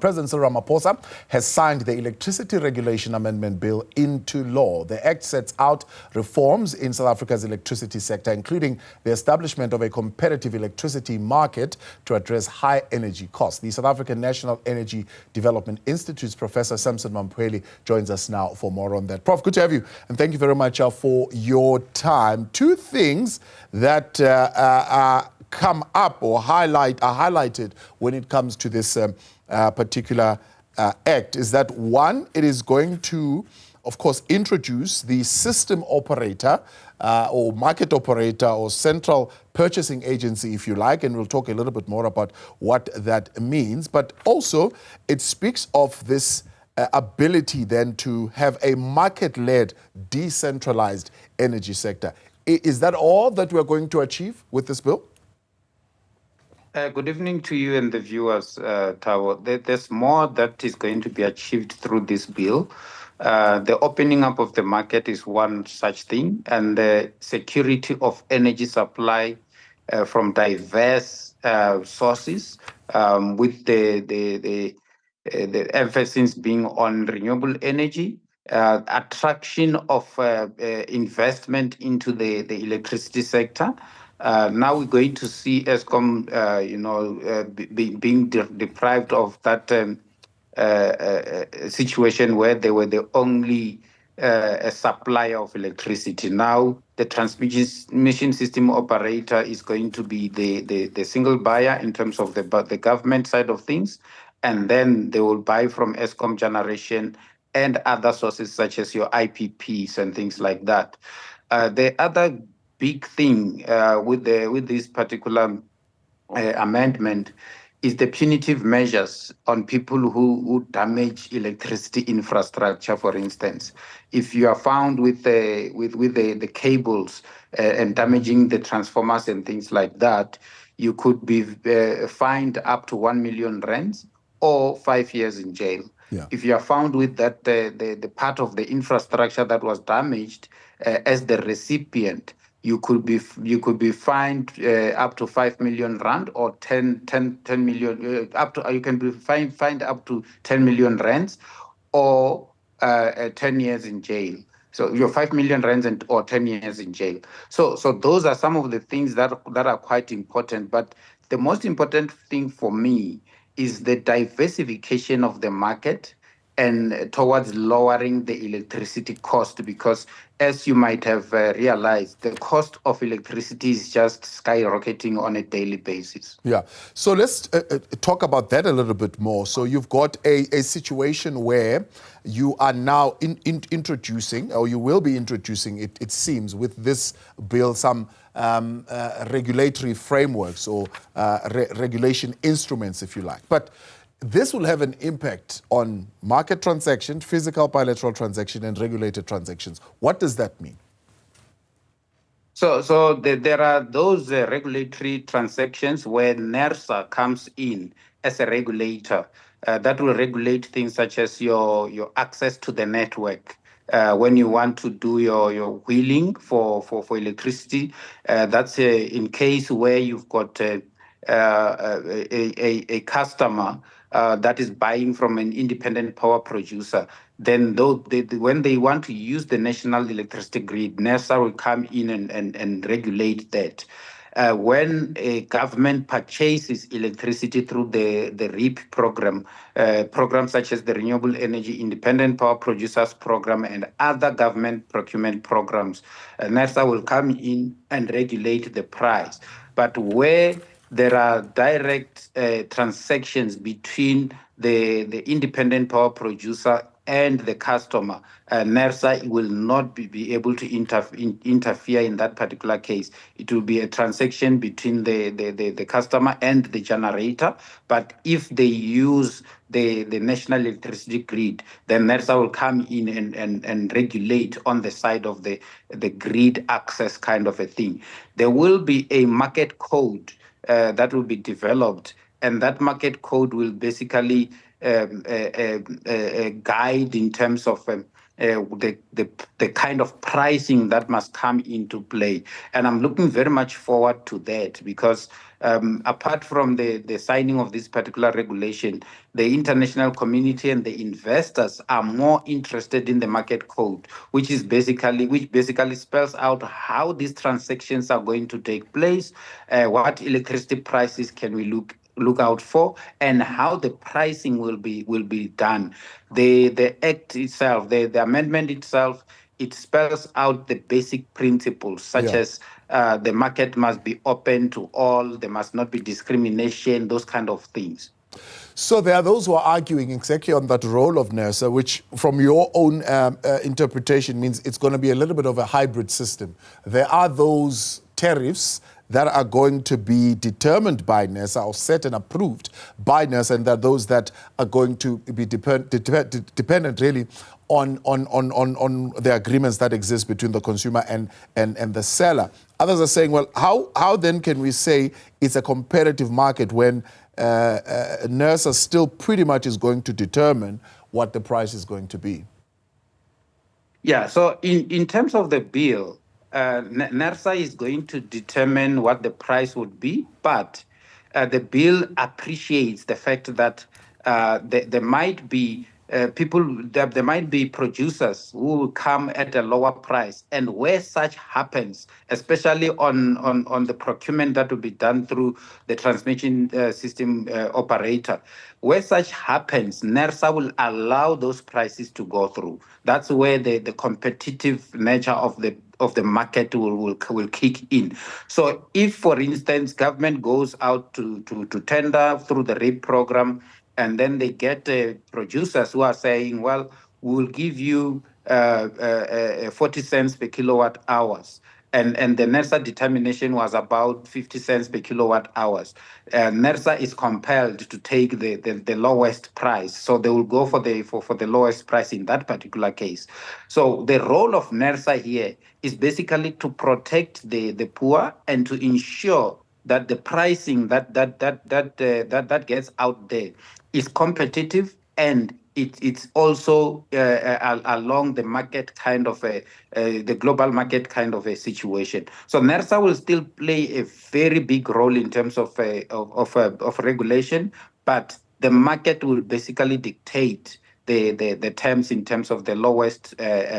President Cyril Ramaphosa has signed the Electricity Regulation Amendment Bill into law. The act sets out reforms in South Africa's electricity sector, including the establishment of a competitive electricity market to address high energy costs. The South African National Energy Development Institute's Professor Sampson Mamphweli joins us now for more on that. Prof, good to have you, and thank you very much for your time. Two things that come up or are highlighted when it comes to this particular act is that, one, it is going to, of course, introduce the system operator or market operator or central purchasing agency, if you like, and we'll talk a little bit more about what that means. But also, it speaks of this ability then to have a market-led, decentralized energy sector. Is that all that we're going to achieve with this bill? Good evening to you and the viewers, Tawo. There's more that is going to be achieved through this bill. The opening up of the market is one such thing, and the security of energy supply from diverse sources, with the emphasis being on renewable energy, attraction of investment into the electricity sector. Now we're going to see Eskom, being deprived of that situation where they were the only supplier of electricity. Now the transmission system operator is going to be the single buyer in terms of the government side of things, and then they will buy from Eskom generation and other sources such as your IPPs and things like that. The other big thing with this particular amendment is the punitive measures on people who damage electricity infrastructure. For instance, if you are found with the cables and damaging the transformers and things like that, you could be fined up to 1 million rands or 5 years in jail. Yeah. If you are found with that the part of the infrastructure that was damaged as the recipient, you could be fined up to 5 million rand or 10 million you can be fined up to 10 million rands or 10 years in jail. So you're 5 million rands or 10 years in jail. So those are some of the things that are quite important. But the most important thing for me is the diversification of the market and towards lowering the electricity cost, because as you might have realized, the cost of electricity is just skyrocketing on a daily basis. Yeah. So let's talk about that a little bit more. So you've got a situation where you are now introducing, or you will be introducing, it seems, with this bill, some regulatory frameworks or regulation instruments, if you like. But this will have an impact on market transactions, physical bilateral transactions, and regulated transactions. What does that mean? So there are those regulatory transactions where NERSA comes in as a regulator that will regulate things such as your access to the network. When you want to do your wheeling for electricity, that's in case where you've got a customer that is buying from an independent power producer, then when they want to use the national electricity grid, NERSA will come in and regulate that. When a government purchases electricity through the REAP program, programs such as the Renewable Energy Independent Power Producers Program and other government procurement programs, NERSA will come in and regulate the price. But where there are direct transactions between the independent power producer and the customer, NERSA will not be able to interfere in that particular case. It will be a transaction between the customer and the generator. But if they use the national electricity grid, then NERSA will come in and regulate on the side of the grid access kind of a thing. There will be a market code that will be developed, and that market code will basically guide in terms of the kind of pricing that must come into play. And I'm looking very much forward to that because apart from the signing of this particular regulation, the international community and the investors are more interested in the market code, which basically spells out how these transactions are going to take place, what electricity prices can we look out for, and how the pricing will be done. The act itself, the amendment itself, it spells out the basic principles, such as the market must be open to all, there must not be discrimination, those kind of things. So there are those who are arguing exactly on that role of NERSA, which from your own interpretation means it's going to be a little bit of a hybrid system. There are those tariffs that are going to be determined by NERSA or set and approved by NERSA, and there are those that are going to be dependent really on the agreements that exist between the consumer and the seller. Others are saying, well, how then can we say it's a competitive market when NERSA still pretty much is going to determine what the price is going to be? Yeah, so in terms of the bill, NERSA is going to determine what the price would be, but the bill appreciates the fact that there might be there might be producers who will come at a lower price, and where such happens, especially on the procurement that will be done through the transmission system operator, where such happens, NERSA will allow those prices to go through. That's where the competitive nature of the market will kick in. So if, for instance, government goes out to tender through the REAP program, and then they get producers who are saying, well, we'll give you 40 cents per kilowatt hours. And the NERSA determination was about 50 cents per kilowatt hours. NERSA is compelled to take the lowest price. So they will go for the lowest price in that particular case. So the role of NERSA here is basically to protect the poor and to ensure that the pricing that gets out there is competitive, and it's also along the market kind of the global market kind of a situation. So NERSA will still play a very big role in terms of regulation, but the market will basically dictate the terms in terms of the lowest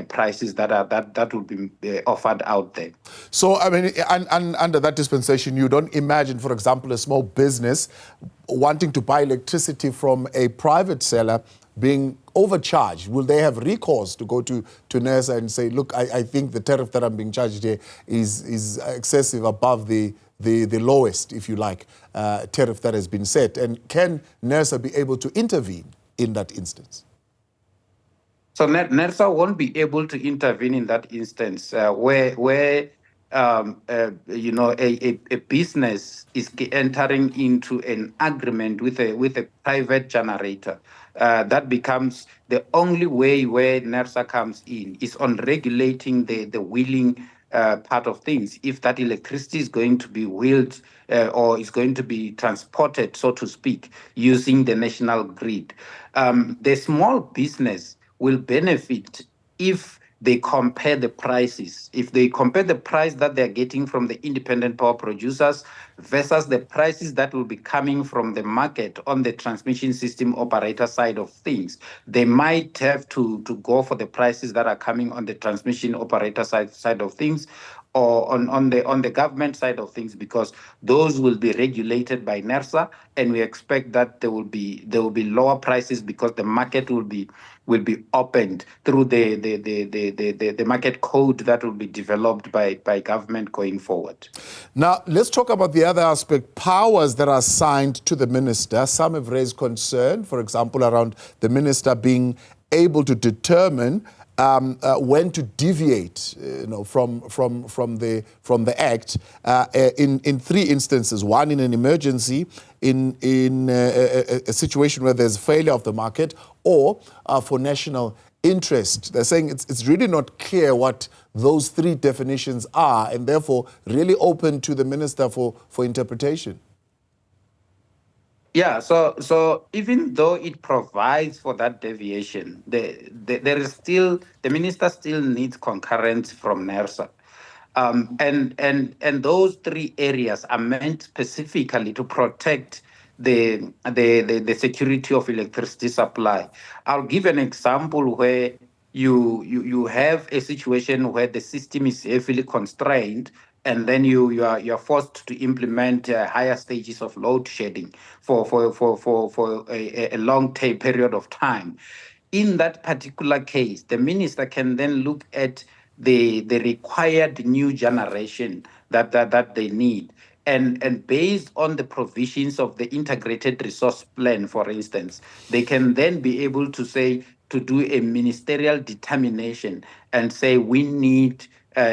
prices that will be offered out there. So, I mean, under that dispensation, you don't imagine, for example, a small business wanting to buy electricity from a private seller being overcharged. Will they have recourse to go to NERSA and say, look, I think the tariff that I'm being charged here is excessive, above the lowest, if you like, tariff that has been set? And can NERSA be able to intervene in that instance? So NERSA won't be able to intervene in that instance where a business is entering into an agreement with a private generator. That becomes the only way where NERSA comes in, is on regulating the wheeling part of things. If that electricity is going to be wheeled or is going to be transported, so to speak, using the national grid, the small business will benefit if they compare the prices. If they compare the price that they're getting from the independent power producers versus the prices that will be coming from the market on the transmission system operator side of things, they might have to go for the prices that are coming on the transmission operator side of things, or on the government side of things, because those will be regulated by NERSA, and we expect that there will be lower prices because the market will be opened through the market code that will be developed by government going forward. Now, let's talk about the other aspect, powers that are assigned to the minister. Some have raised concern, for example, around the minister being able to determine when to deviate, from the act in three instances. One, in an emergency, in a situation where there's failure of the market, or for national interest. They're saying it's really not clear what those three definitions are, and therefore really open to the minister for interpretation. Yeah, so even though it provides for that deviation, there is still the minister still needs concurrence from NERSA. And those three areas are meant specifically to protect the security of electricity supply. I'll give an example where you have a situation where the system is heavily constrained, and then you are forced to implement higher stages of load shedding for a long period of time. In that particular case, the minister can then look at the required new generation that they need. And based on the provisions of the integrated resource plan, for instance, they can then be able to say, to do a ministerial determination and say we need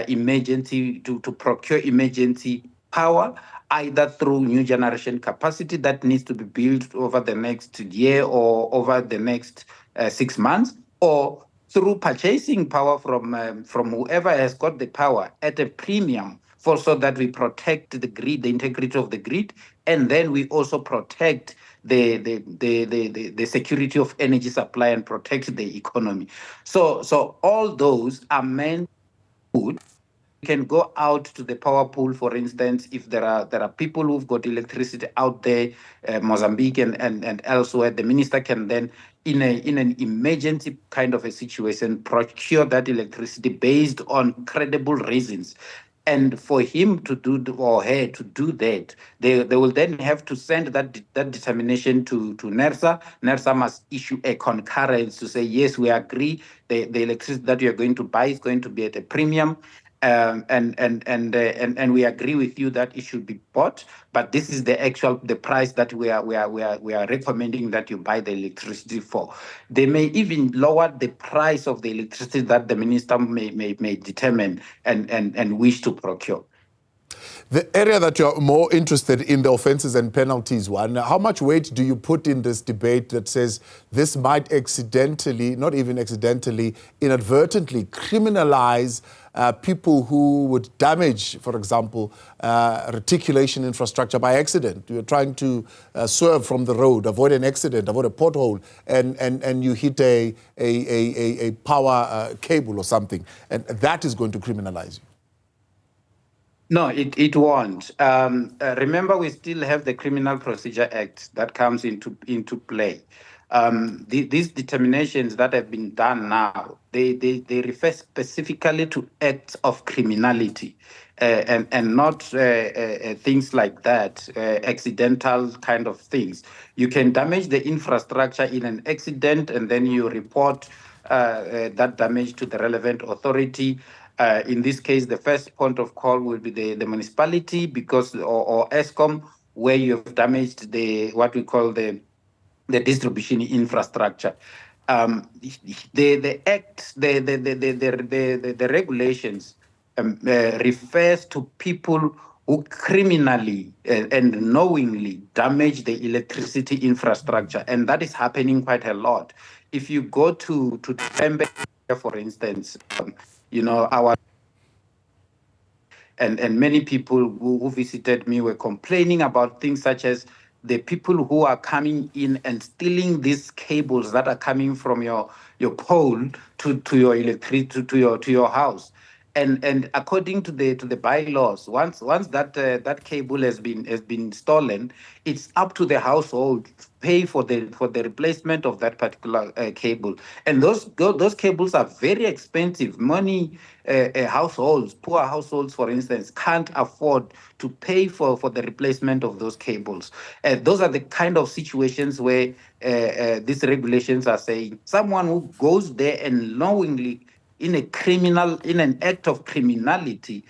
emergency to procure emergency power, either through new generation capacity that needs to be built over the next year or over the next 6 months, or through purchasing power from whoever has got the power at a premium, for so that we protect the grid, the integrity of the grid, and then we also protect the security of energy supply and protect the economy. So all those are meant to can go out to the power pool, for instance, if there are people who've got electricity out there, Mozambique and elsewhere. The minister can then, in an emergency kind of a situation, procure that electricity based on credible reasons. And for him to do or her to do that, they will then have to send that determination to NERSA. NERSA must issue a concurrence to say, yes, we agree the electricity that you're going to buy is going to be at a premium. And we agree with you that it should be bought, but this is the price that we are recommending that you buy the electricity for. They may even lower the price of the electricity that the minister may determine and wish to procure. The area that you're more interested in, the offences and penalties one, how much weight do you put in this debate that says this might accidentally, not even accidentally, inadvertently criminalize people who would damage, for example, reticulation infrastructure by accident? You're trying to swerve from the road, avoid an accident, avoid a pothole, and you hit a power cable or something, and that is going to criminalize you. No, it won't. Remember, we still have the Criminal Procedure Act that comes into play. These determinations that have been done now, they refer specifically to acts of criminality, and not things like that, accidental kind of things. You can damage the infrastructure in an accident, and then you report that damage to the relevant authority. In this case, the first point of call will be the municipality, because or Eskom, where you have damaged what we call the distribution infrastructure. The act, the regulations refers to people who criminally and knowingly damage the electricity infrastructure, and that is happening quite a lot. If you go to Tembe, for instance, our and many people who visited me were complaining about things such as the people who are coming in and stealing these cables that are coming from your pole to your electricity to your house. And according to the bylaws, once that cable has been stolen, it's up to the household to pay for the replacement of that particular cable. And those cables are very expensive. Money households, poor households, for instance, can't afford to pay for the replacement of those cables. Those are the kind of situations where these regulations are saying someone who goes there and knowingly, in an act of criminality,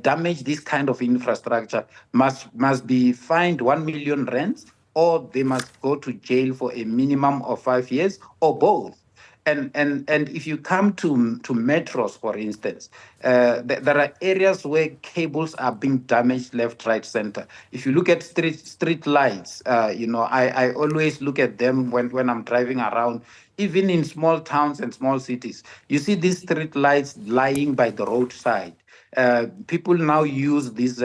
damage this kind of infrastructure must be fined 1 million rands, or they must go to jail for a minimum of 5 years, or both. And if you come to metros, for instance, there are areas where cables are being damaged left, right, center. If you look at street lights, I always look at them when I'm driving around, even in small towns and small cities. You see these street lights lying by the roadside. People now use this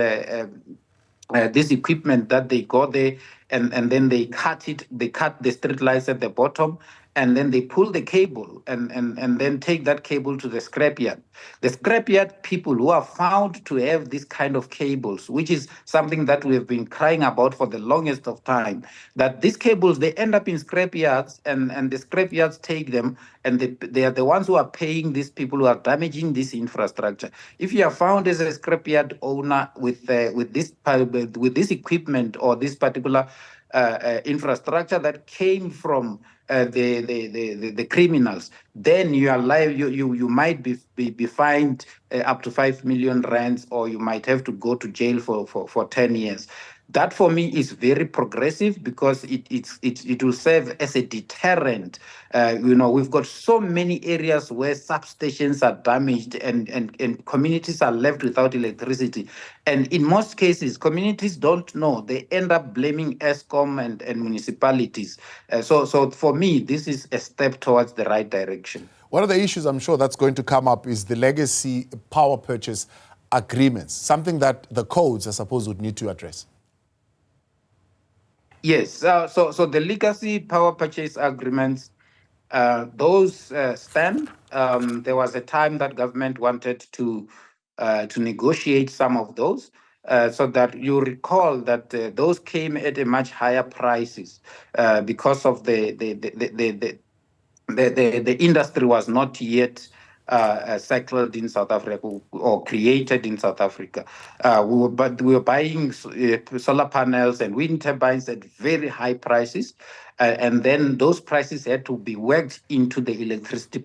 equipment that they go there and then they cut the street lights at the bottom, and then they pull the cable and then take that cable to the scrapyard. The scrapyard people who are found to have this kind of cables, which is something that we have been crying about for the longest of time, that these cables, they end up in scrapyards, and the scrapyards take them, and they are the ones who are paying these people who are damaging this infrastructure. If you are found as a scrapyard owner with this equipment or this particular infrastructure that came from the criminals, then you are you might be fined up to 5 million rands, or you might have to go to jail for 10 years. That for me is very progressive, because it will serve as a deterrent. We've got so many areas where substations are damaged, and communities are left without electricity. And in most cases, communities don't know. They end up blaming Eskom and municipalities. So for me, this is a step towards the right direction. One of the issues I'm sure that's going to come up is the legacy power purchase agreements, something that the codes, I suppose, would need to address. Yes, so the legacy power purchase agreements, those stand. There was a time that government wanted to negotiate some of those, so that you recall that those came at a much higher prices because of the industry was not yet settled in South Africa or created in South Africa. We were buying solar panels and wind turbines at very high prices. And then those prices had to be worked into the electricity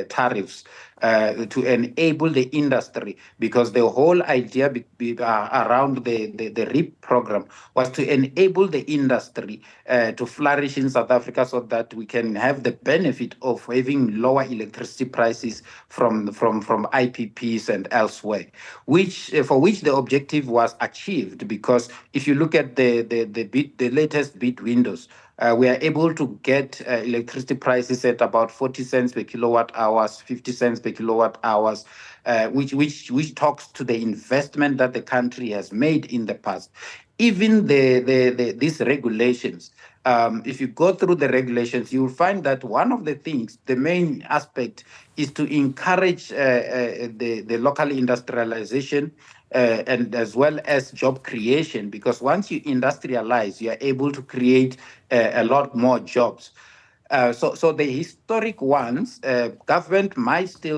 tariffs to enable the industry, because the whole idea around the REAP program was to enable the industry to flourish in South Africa, so that we can have the benefit of having lower electricity prices from IPPs and elsewhere, for which the objective was achieved. Because if you look at the latest bid windows, we are able to get electricity prices at about 40 cents per kilowatt hours, 50 cents per kilowatt hours, which talks to the investment that the country has made in the past. Even these regulations, if you go through the regulations, you will find that one of the things, the main aspect, is to encourage the local industrialization, and as well as job creation, because once you industrialize, you are able to create a lot more jobs. So the historic ones, government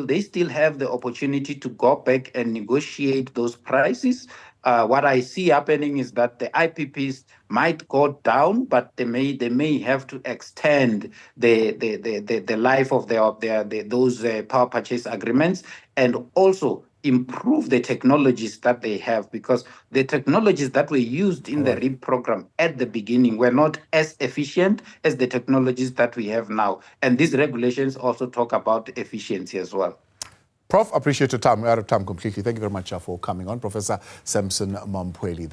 they still have the opportunity to go back and negotiate those prices. What I see happening is that the IPPs might go down, but they may have to extend the life of those power purchase agreements, and also improve the technologies that they have, because the technologies that were used in the REAP program at the beginning were not as efficient as the technologies that we have now. And these regulations also talk about efficiency as well. Prof, appreciate your time. We're out of time completely. Thank you very much for coming on. Professor Sampson Mamphweli.